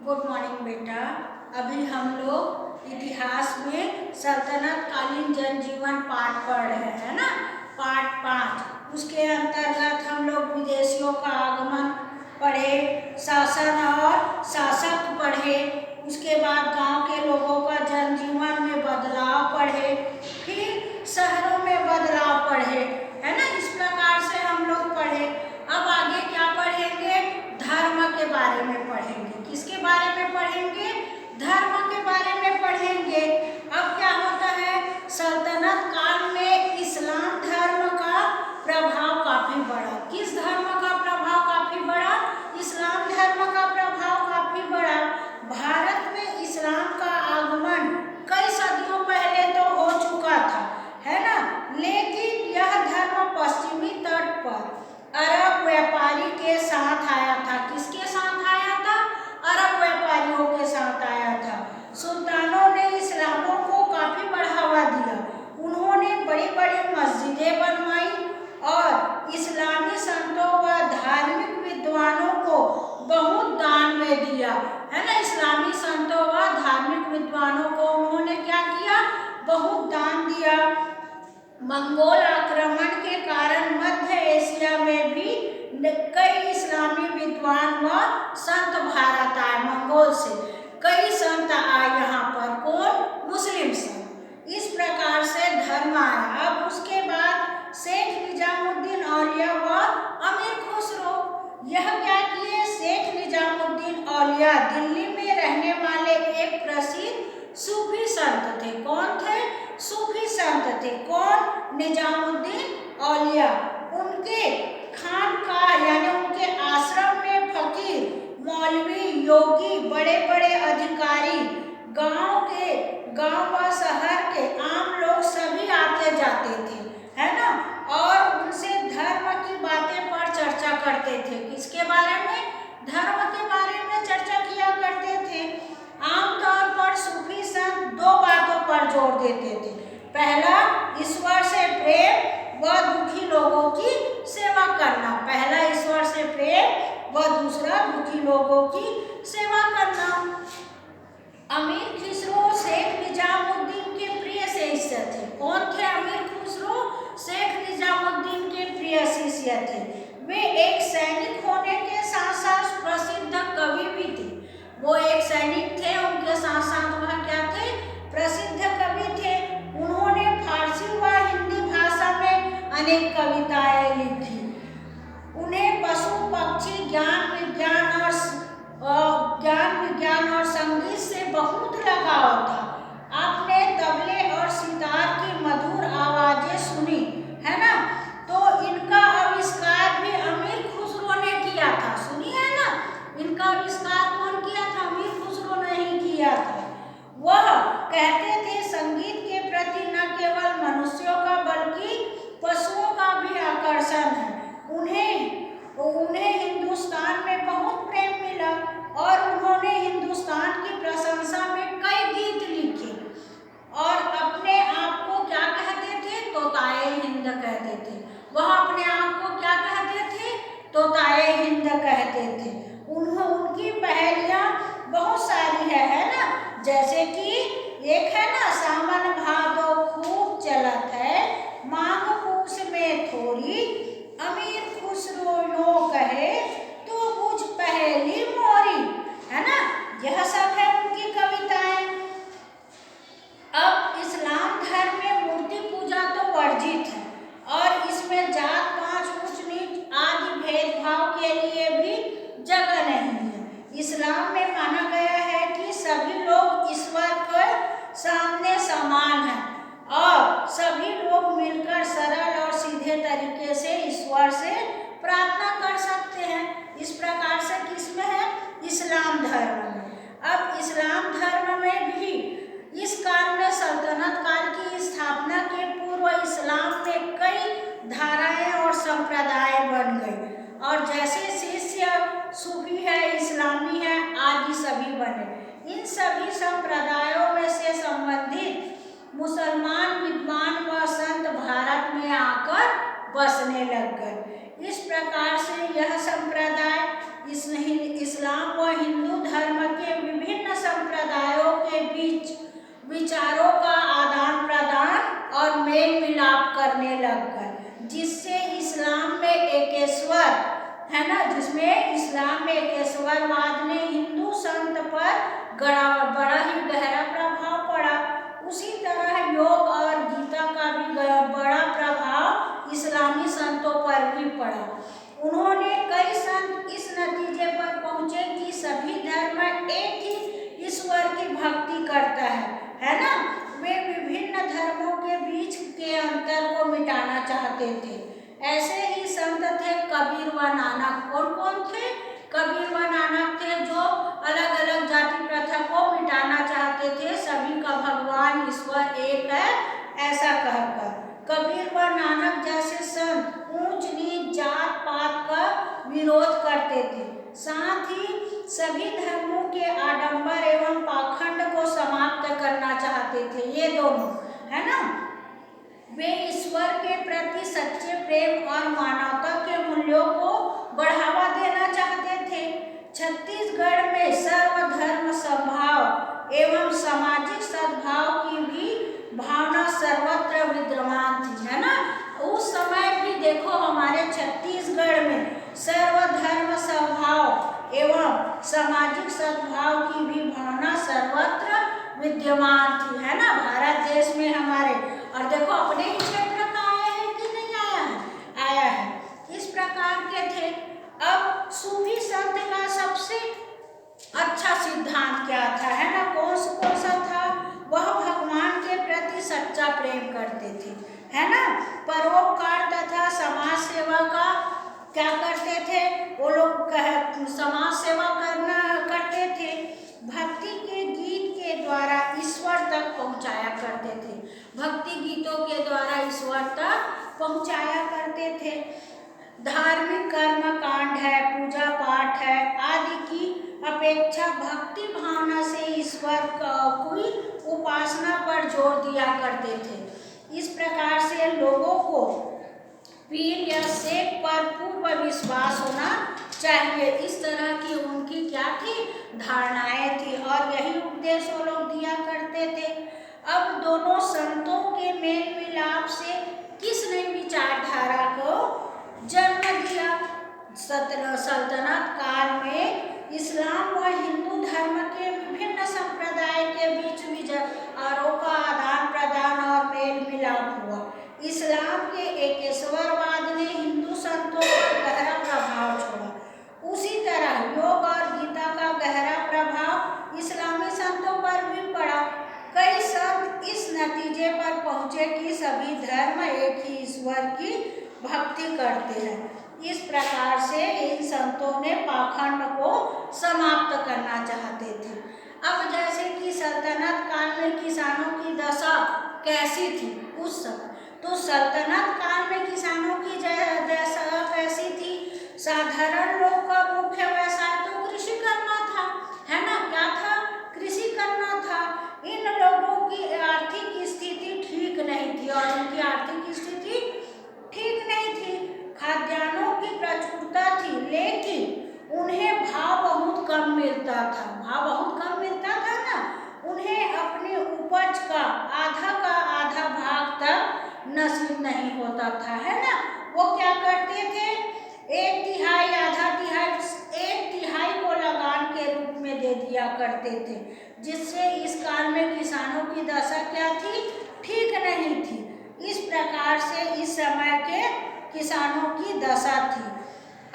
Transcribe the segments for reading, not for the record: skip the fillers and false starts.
Good morning बेटा। अभी हम लोग इतिहास में सल्तनत कालीन जनजीवन पाठ पढ़ रहे हैं ना, पाठ 5। उसके अंतर्गत हम लोग विदेशियों का आगमन पढ़े, शासन और शासक पढ़े, उसके बाद गांव के लोगों का जनजीवन में बदलाव पढ़े, फिर शहरों में बदलाव पढ़े, है ना। इस प्रकार से हम लोग पढ़े। अब आगे क्या पढ़ेंगे? धर्म के बारे में पढ़ेंगे। किसके बारे में पढ़ेंगे? धर्म के बारे में पढ़ेंगे। अब क्या होता है, सल्तनत काल में इस्लाम धर्म का प्रभाव काफी बढ़ा। किस धर्म का प्रभाव काफी बढ़ा? इस्लाम धर्म का प्रभाव काफी बढ़ा। भारत में इस्लाम का आगमन कई सदियों पहले तो हो चुका था, है ना, लेकिन यह धर्म पश्चिमी तट पर अरब व्यापारी के साथ आया था। किसके साथ आया था? अरब व्यापारियों के साथ आया था। सुल्तानों ने इस्लामों को काफी बढ़ावा दिया। उन्होंने बड़ी बड़ी मस्जिदें बनवाई और इस्लामी संतों व धार्मिक विद्वानों को बहुत दान में दिया, है ना। इस्लामी संतों व धार्मिक विद्वानों को उन्होंने क्या किया? बहुत दान दिया। मंगोल आक्रमण के कारण मध्य एशिया में भी कई इस्लामी विद्वान व संत भारत आए। मंगोल से कई संत आए यहाँ पर। कौन? मुस्लिम संत। इस प्रकार से धर्म आया। अब उसके बाद शेख निजामुद्दीन औलिया व अमीर खुसरो, यह क्या किए? शेख निजामुद्दीन औलिया दिल्ली में रहने वाले एक प्रसिद्ध सूफी संत थे। कौन थे? सूफी संत थे। कौन? निजामुद्दीन औलिया। उनके खानकाह यानी उनके आश्रम में फकीर, मौलवी, योगी, बड़े बड़े अधिकारी, गांव व शहर के आम लोग सभी आते जाते थे, है ना, और उनसे धर्म की बातें पर चर्चा करते थे। किसके बारे में? धर्म के बारे में चर्चा किया करते थे। आमतौर पर सूफी संत दो बातों पर जोर देते थे। पहला, ईश्वर से प्रेम व दुखी लोगों की सेवा करना। पहला, ईश्वर से प्रेम व दूसरा, दुखी लोगों की सेवा करना। अमीर खुसरो शेख निजामुद्दीन के प्रिय शिष्य थे। कौन थे अमीर खुसरो? शेख निजामुद्दीन के प्रिय शिष्य थे। वे एक सैनिक होने के साथ साथ प्रसिद्ध कवि भी थे। वो एक सैनिक थे, उनके साथ साथ वह क्या थे? प्रसिद्ध कवि थे। उन्होंने फारसी व हिंदी भाषा में अनेक कविताएं लिखी। उन्हें पशु पक्षी ज्ञान विज्ञान और संगीत से बहुत लगाव था। आपने तबले और सितार की मधुर आवाजें सुनी, है ना, तो इनका आविष्कार भी अमीर खुसरो ने किया था। सुनी है ना, इनका आविष्कार कौन किया था? अमीर खुसरो ने ही किया था। वह कहते थे संगीत के प्रति न केवल मनुष्यों का बल्कि पशुओं का भी आकर्षण है। उन्हें हिंदुस्तान में बहुत प्रेम मिला और उन्होंने हिंदुस्तान की प्रशंसा में कई गीत लिखे और अपने आप को क्या कहते थे? तोताए हिंद कहते थे। वह अपने आप को क्या कहते थे? तोताए हिंद कहते थे। उनकी पहेलियां बहुत सारी है ना, जैसे कि एक है ना, सावन भादो खूब चलत है, मांग पूछ में थोड़ी, अमीर खुसरो यो कहे तो बुझ पहेली मोरी, है ना। यह सब है उनकी कविताएं। अब इस्लाम धर्म में मूर्ति पूजा तो वर्जित है और इसमें जात पात ऊंच नीच आदि भेदभाव के लिए भी जगह नहीं है। इस्लाम में माना गया है कि सभी लोग ईश्वर के सामने समान हैं और सभी लोग मिलकर सरल और सीधे तरीके से ईश्वर से प्रार्थना कर सकते हैं। इस प्रकार से किसमें है? इस्लाम धर्म में। अब इस्लाम धर्म में भी इस काल में सल्तनत काल की स्थापना के पूर्व इस्लाम में कई धाराएं और संप्रदाय बन गई और जैसे शिष्य सूफी है, इस्लामी है, आदि सभी बने। इन सभी संप्रदायों में से संबंधित मुसलमान विद्वान व संत भारत में आकर बसने लग गए। इस प्रकार से यह संप्रदाय इस्लाम व हिंदू धर्म के बड़ा ही गहरा प्रभाव पड़ा। उसी तरह योग और गीता का भी बड़ा प्रभाव इस्लामी संतों पर भी पड़ा। उन्होंने कई संत इस नतीजे पर पहुंचे कि सभी धर्म एक ही ईश्वर की भक्ति करता है ना। वे विभिन्न धर्मों के बीच के अंतर को मिटाना चाहते थे। ऐसे ही संत थे कबीर व नानक। कौन कौन थे? कबीर व नानक थे जो अलग अलग जाति प्रथा को मिटाना चाहते थे, सभी का भगवान ईश्वर एक है ऐसा कहकर। कबीर व नानक जैसे संत ऊंच नीच जात पात का विरोध करते थे, साथ ही सभी धर्मों के आडंबर एवं पाखंड को समाप्त करना चाहते थे। ये दोनों है ना। वे ईश्वर के प्रति सच्चे प्रेम और मानवता के मूल्यों को बढ़ावा देना चाहते थे। छत्तीसगढ़ में सर्वधर्म समभाव एवं सामाजिक सद्भाव की भी भावना सर्वत्र विद्यमान थी, है ना। उस समय भी देखो हमारे छत्तीसगढ़ में सर्वधर्म समभाव एवं सामाजिक सद्भाव की भी भावना सर्वत्र विद्यमान थी, है ना, भारत देश में हमारे। और देखो अपने ही क्षेत्र का आया है कि नहीं आया है? आया है। इस प्रकार के थे। अब सूफी संत का सबसे अच्छा सिद्धांत क्या था, है ना, कौन सा था? वह भगवान के प्रति सच्चा प्रेम करते थे, है ना। परोपकार तथा समाज सेवा का क्या करते थे? वो लोग समाज सेवा करते थे। भक्ति के गीत के द्वारा ईश्वर तक पहुंचाया करते थे। भक्ति गीतों के द्वारा ईश्वर तक पहुंचाया करते थे। धार्मिक कर्म कांड है, पूजा पाठ है आदि की अपेक्षा भक्ति भावना से ईश्वर की उपासना पर जोर दिया करते थे। इस प्रकार से लोगों को पीर या शेख पर पूर्ण विश्वास होना चाहिए। इस तरह की उनकी क्या थी? धारणाएं थी और यही उपदेश वो लोग दिया करते थे। अब दोनों संतों के मेल मिलाप से किस नई विचारधारा को जन्म दिया? सल्तनत काल में इस्लाम व हिंदू धर्म के विभिन्न संप्रदाय के बीच विचारों का आदान प्रदान और मेल मिलाप हुआ। इस्लाम के एकेश्वरवाद ने हिंदू संतों पर गहरा प्रभाव छोड़ा। उसी तरह योग और गीता का गहरा प्रभाव इस्लामी संतों पर भी पड़ा। कई संत इस नतीजे पर पहुंचे कि सभी धर्म एक ही ईश्वर की भक्ति करते हैं। इस प्रकार से इन संतों ने पाखंड को समाप्त करना चाहते थे। अब जैसे कि सल्तनत काल में किसानों की दशा कैसी थी उस समय, तो सल्तनत काल में किसानों की दशा कैसी थी? साधारण लोग का मुख्य व्यवसाय तो कृषि करना था, है ना। क्या था? कृषि करना था। इन लोगों की आर्थिक स्थिति ठीक नहीं थी और उनकी आर्थिक स्थिति ठीक नहीं थी। खाद्यान्नों की प्रचुरता थी लेकिन उन्हें भाव बहुत कम मिलता था। भाव बहुत कम मिलता था ना। उन्हें अपनी उपज का आधा भाग तक नसीब नहीं होता था, है ना। वो क्या करते थे? एक तिहाई आधा तिहाई एक तिहाई को लगान के रूप में दे दिया करते थे, जिससे इस काल में किसानों की दशा क्या थी? ठीक नहीं थी। इस प्रकार से इस समय के किसानों की दशा थी।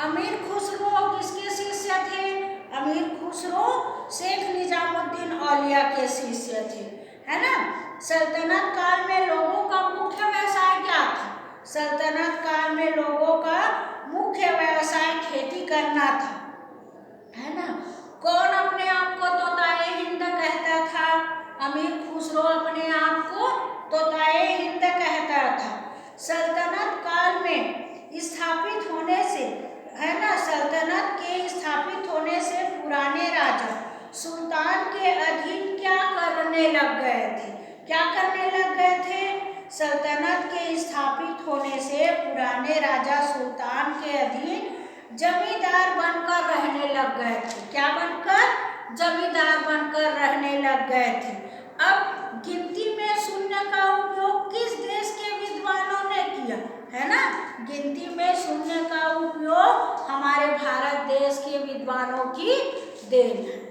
अमीर खुसरो किसके शिष्य थे? अमीर खुसरो शेख निजामुद्दीन औलिया के शिष्य थे, है ना। सल्तनत काल में लोगों का मुख्य व्यवसाय क्या था? सल्तनत काल में लोगों का मुख्य व्यवसाय खेती करना था, है ना। कौन अपने आप को तोताए हिंद कहता था? अमीर खुसरो अपने आप को तोताए हिंद कहता था। सल्तनत काल में स्थापित होने से, है ना, सल्तनत के स्थापित होने से पुराने राजा सुल्तान के अधीन क्या करने लग गए थे? क्या करने लग गए थे? सल्तनत के स्थापित होने से पुराने राजा सुल्तान के अधीन जमींदार बनकर रहने लग गए थे। क्या बनकर? जमींदार बनकर रहने लग गए थे। अब गिनती में शून्य का उपयोग किस देश के विद्वानों ने किया, है ना। गिनती में शून्य का उपयोग हमारे भारत देश के विद्वानों की देन है।